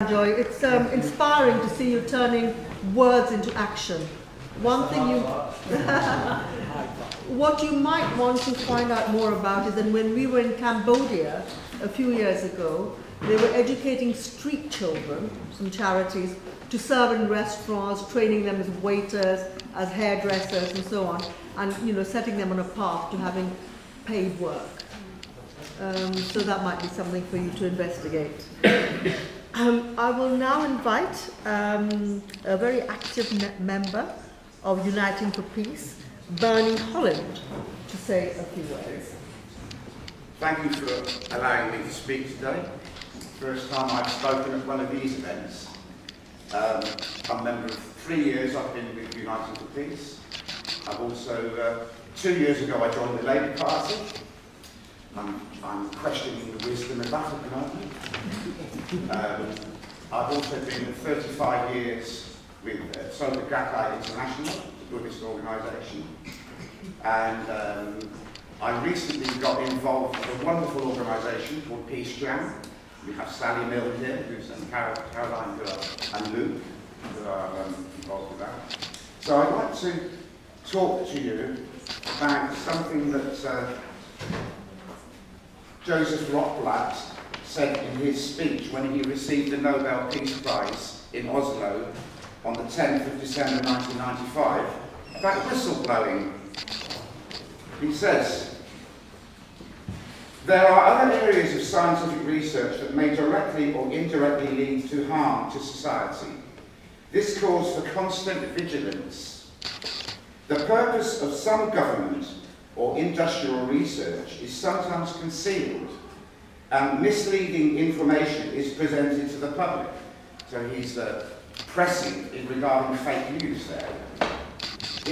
Sanjay. It's inspiring to see you turning words into action. One thing what you might want to find out more about is that when we were in Cambodia a few years ago, they were educating street children, some charities, to serve in restaurants, training them as waiters, as hairdressers, and so on, and setting them on a path to having paid work. So that might be something for you to investigate. I will now invite a very active member of Uniting for Peace, Holland, to say a few words. Thank you for allowing me to speak today. First time I've spoken at one of these events. I'm a member of 3 years I've been with Uniting for Peace. I've also, 2 years ago I joined the Labour Party. I'm questioning the wisdom of that at the moment. I've also been 35 years with Soka Gakkai International, the Buddhist organisation. And I recently got involved with a wonderful organisation called Peace Jam. We have Sally Milne here, and Caroline and Luke, who are involved with that. So I'd like to talk to you about something that Joseph Rotblat said in his speech when he received the Nobel Peace Prize in Oslo on the 10th of December 1995 about whistleblowing. He says, "There are other areas of scientific research that may directly or indirectly lead to harm to society. This calls for constant vigilance. The purpose of some government or industrial research is sometimes concealed, and misleading information is presented to the public." So he's pressing in regarding fake news there.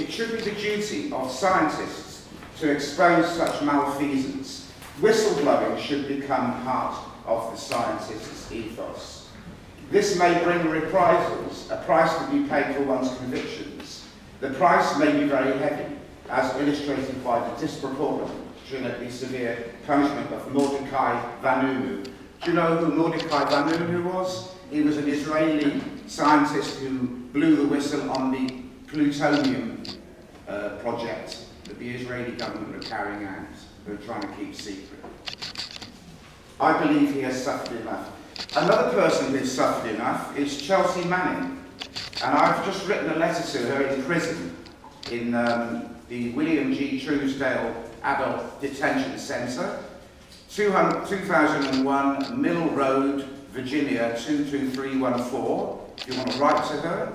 "It should be the duty of scientists to expose such malfeasance. Whistleblowing should become part of the scientist's ethos. This may bring reprisals, a price to be paid for one's convictions. The price may be very heavy, as illustrated by the disproportionately severe punishment of Mordecai Vanunu." Do you know who Mordecai Vanunu was? He was an Israeli scientist who blew the whistle on the plutonium project that the Israeli government were carrying out. They were trying to keep secret. I believe he has suffered enough. Another person who's suffered enough is Chelsea Manning. And I've just written a letter to her in prison in the William G. Truesdale Adult Detention Centre, 2001 Mill Road, Virginia 22314, if you want to write to her.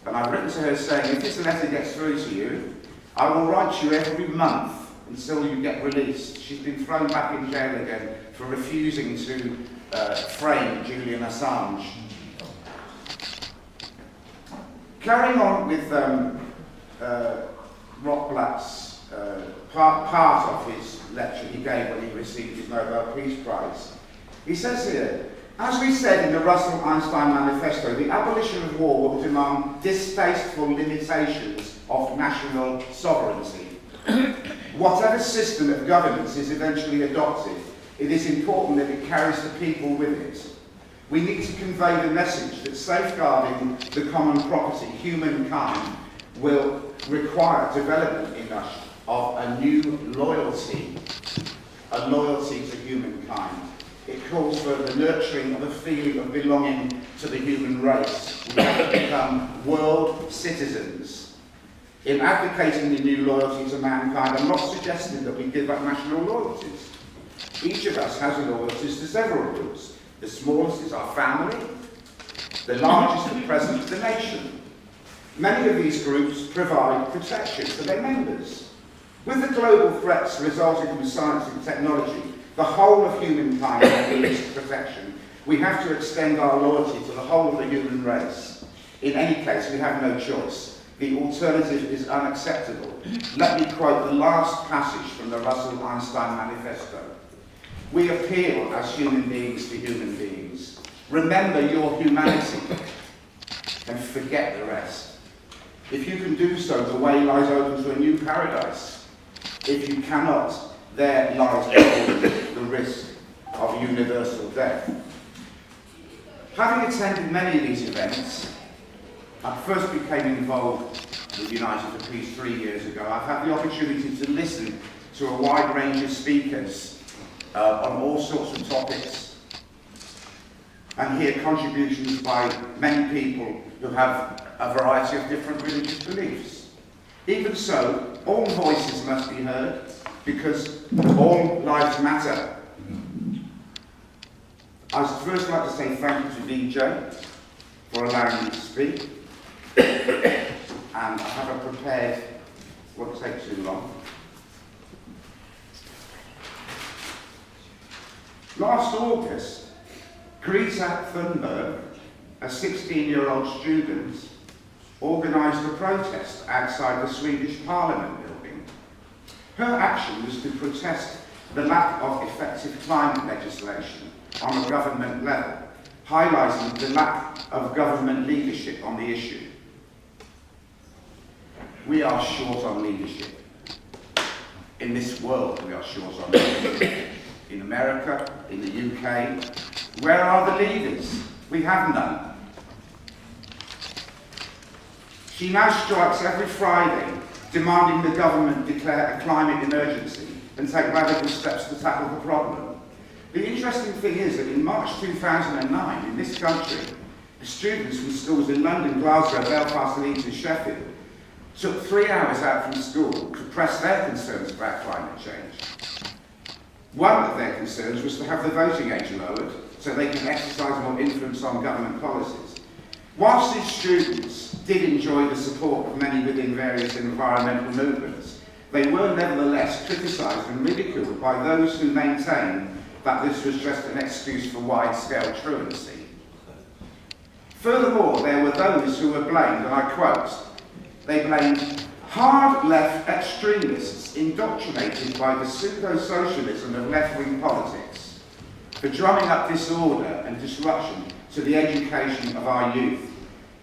And I've written to her saying, if this letter gets through to you, I will write to you every month until you get released. She's been thrown back in jail again for refusing to frame Julian Assange. Carrying on with Rotblat's part of his lecture he gave when he received his Nobel Peace Prize. He says here, "As we said in the Russell-Einstein Manifesto, the abolition of war will demand distasteful limitations of national sovereignty. Whatever system of governance is eventually adopted, it is important that it carries the people with it. We need to convey the message that safeguarding the common property, humankind, will require development in us of a new loyalty, a loyalty to humankind. It calls for the nurturing of a feeling of belonging to the human race. We have to become world citizens. In advocating the new loyalty to mankind, I'm not suggesting that we give up national loyalties. Each of us has loyalties to several groups. The smallest is our family, the largest at present the nation. Many of these groups provide protection for their members. With the global threats resulting from science and technology, the whole of humankind needs protection. We have to extend our loyalty to the whole of the human race. In any case, we have no choice. The alternative is unacceptable." Let me quote the last passage from the Russell-Einstein Manifesto. "We appeal as human beings to human beings. Remember your humanity and forget the rest. If you can do so, the way lies open to a new paradise. If you cannot, there lies the risk of universal death." Having attended many of these events, I first became involved with United for Peace 3 years ago. I've had the opportunity to listen to a wide range of speakers on all sorts of topics and hear contributions by many people who have a variety of different religious beliefs. Even so, all voices must be heard because all lives matter. I'd first like to say thank you to Vijay for allowing me to speak. And I haven't prepared, won't take too long. Last August, Rita, a 16-year-old student, organised a protest outside the Swedish Parliament building. Her action was to protest the lack of effective climate legislation on a government level, highlighting the lack of government leadership on the issue. We are short on leadership. In this world, we are short on leadership. In America, in the UK, where are the leaders? We have none. She now strikes every Friday, demanding the government declare a climate emergency and take radical steps to tackle the problem. The interesting thing is that in March 2009, in this country, students from schools in London, Glasgow, Belfast, Leeds and Sheffield took 3 hours out from school to press their concerns about climate change. One of their concerns was to have the voting age lowered so they can exercise more influence on government policies. Whilst these students did enjoy the support of many within various environmental movements, they were nevertheless criticised and ridiculed by those who maintained that this was just an excuse for wide-scale truancy. Furthermore, there were those who were blamed, and I quote, they blamed hard left extremists indoctrinated by the pseudo-socialism of left-wing politics for drumming up disorder and disruption to the education of our youth,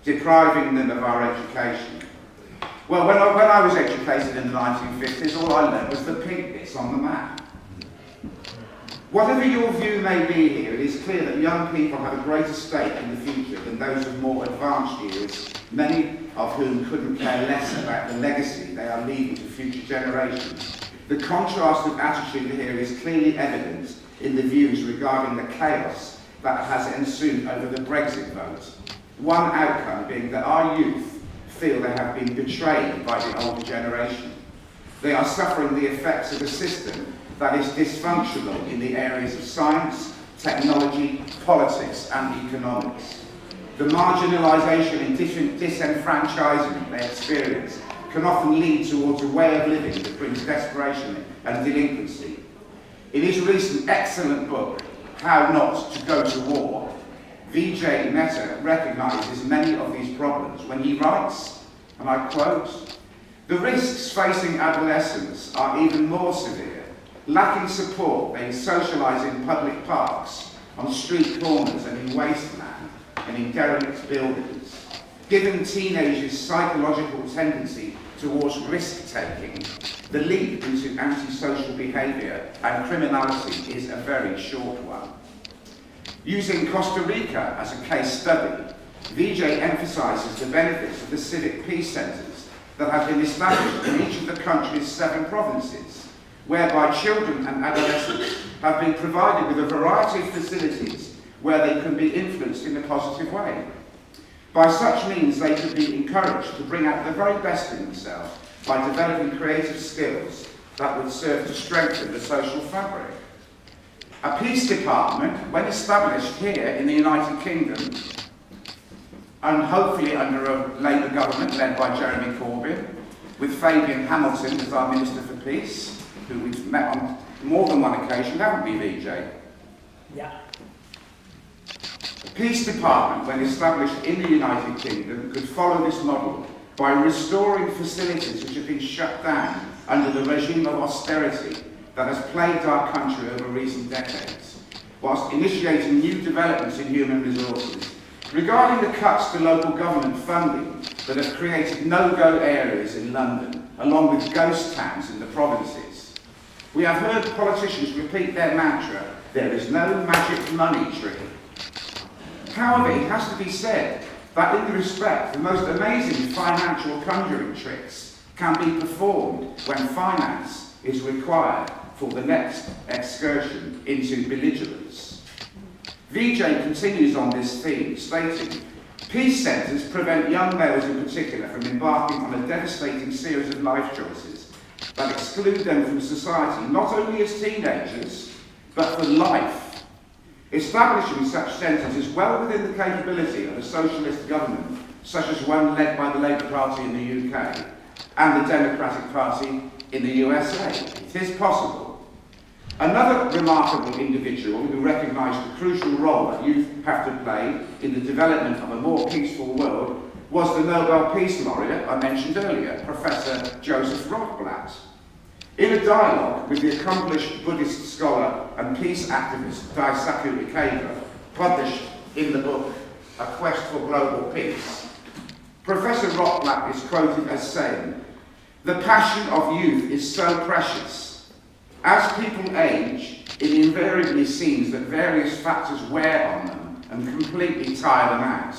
depriving them of our education. Well, when I was educated in the 1950s, all I learned was the pink bits on the map. Whatever your view may be here, it is clear that young people have a greater stake in the future than those of more advanced years, many of whom couldn't care less about the legacy they are leaving to future generations. The contrast of attitude here is clearly evident in the views regarding the chaos that has ensued over the Brexit vote. One outcome being that our youth feel they have been betrayed by the older generation. They are suffering the effects of a system that is dysfunctional in the areas of science, technology, politics and economics. The marginalisation and disenfranchisement they experience can often lead towards a way of living that brings desperation and delinquency. In his recent excellent book, How Not to Go to War, Vijay Mehta recognises many of these problems when he writes, and I quote, "The risks facing adolescents are even more severe. Lacking support, they socialise in public parks, on street corners and in wasteland, and in derelict buildings. Given teenagers' psychological tendency towards risk-taking, the leap into antisocial behaviour and criminality is a very short one." Using Costa Rica as a case study, Vijay emphasises the benefits of the civic peace centres that have been established in each of the country's 7 provinces, whereby children and adolescents have been provided with a variety of facilities where they can be influenced in a positive way. By such means, they can be encouraged to bring out the very best in themselves by developing creative skills that would serve to strengthen the social fabric. A peace department, when established here in the United Kingdom, and hopefully under a Labour government led by Jeremy Corbyn, with Fabian Hamilton as our Minister for Peace, who we've met on more than one occasion, haven't we, Vijay? Yeah. The Peace Department, when established in the United Kingdom, could follow this model by restoring facilities which have been shut down under the regime of austerity that has plagued our country over recent decades, whilst initiating new developments in human resources. Regarding the cuts to local government funding that have created no-go areas in London, along with ghost towns in the provinces, we have heard politicians repeat their mantra, "There is no magic money tree." However, it has to be said that in the respect, the most amazing financial conjuring tricks can be performed when finance is required for the next excursion into belligerence. Vijay continues on this theme, stating, peace centres prevent young males in particular from embarking on a devastating series of life choices that exclude them from society, not only as teenagers, but for life. Establishing such centres is well within the capability of a socialist government, such as one led by the Labour Party in the UK and the Democratic Party in the USA. It is possible. Another remarkable individual who recognised the crucial role that youth have to play in the development of a more peaceful world was the Nobel Peace Laureate I mentioned earlier, Professor Joseph Rotblat. In a dialogue with the accomplished Buddhist scholar and peace activist Daisaku Ikeda, published in the book A Quest for Global Peace, Professor Rotblat is quoted as saying, "The passion of youth is so precious. As people age, it invariably seems that various factors wear on them and completely tire them out.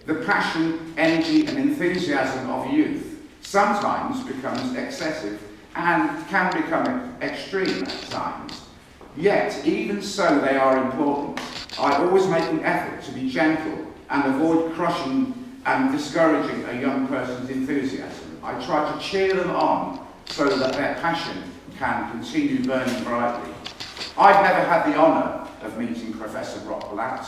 The passion, energy and enthusiasm of youth sometimes becomes excessive and can become extreme at times. Yet, even so they are important. I always make an effort to be gentle and avoid crushing and discouraging a young person's enthusiasm. I try to cheer them on so that their passion can continue burning brightly. I've never had the honour of meeting Professor Rotblat,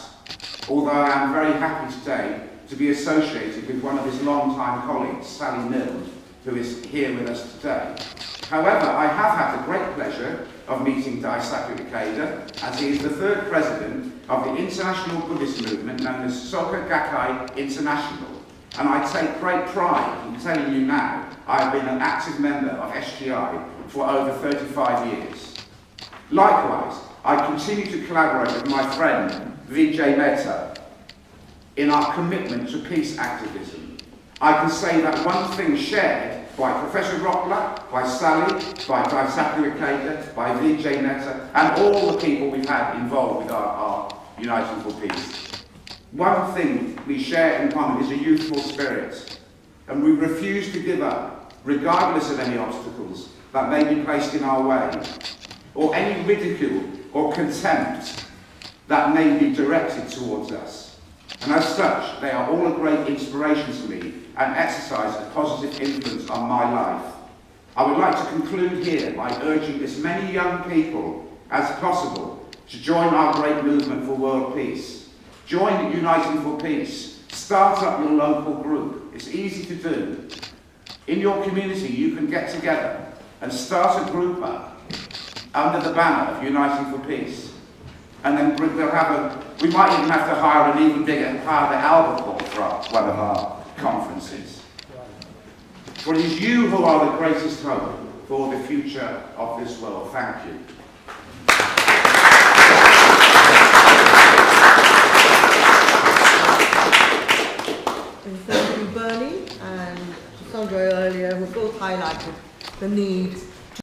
although I am very happy today to be associated with one of his long-time colleagues, Sally Milne, who is here with us today. However, I have had the great pleasure of meeting Daisaku Ikeda, as he is the third president of the international Buddhist movement known as Soka Gakkai International, and I take great pride in telling you now I have been an active member of SGI for over 35 years. Likewise, I continue to collaborate with my friend Vijay Mehta in our commitment to peace activism. I can say that one thing shared by Professor Rotblat, by Sally, by Daisaku Ikeda, by Vijay Mehta, and all the people we've had involved with our Uniting for Peace. One thing we share in common is a youthful spirit, and we refuse to give up, regardless of any obstacles that may be placed in our way, or any ridicule or contempt that may be directed towards us. And as such, they are all a great inspiration to me and exercise a positive influence on my life. I would like to conclude here by urging as many young people as possible to join our great movement for world peace. Join Uniting for Peace. Start up your local group. It's easy to do. In your community, you can get together and start a group up under the banner of Uniting for Peace. And then we might even have to hire an even bigger part of the Albert Hall for one of our conferences. For it is you who are the greatest hope for the future of this world. Thank you. And thank you, Bernie and Sanjay earlier, who both highlighted the need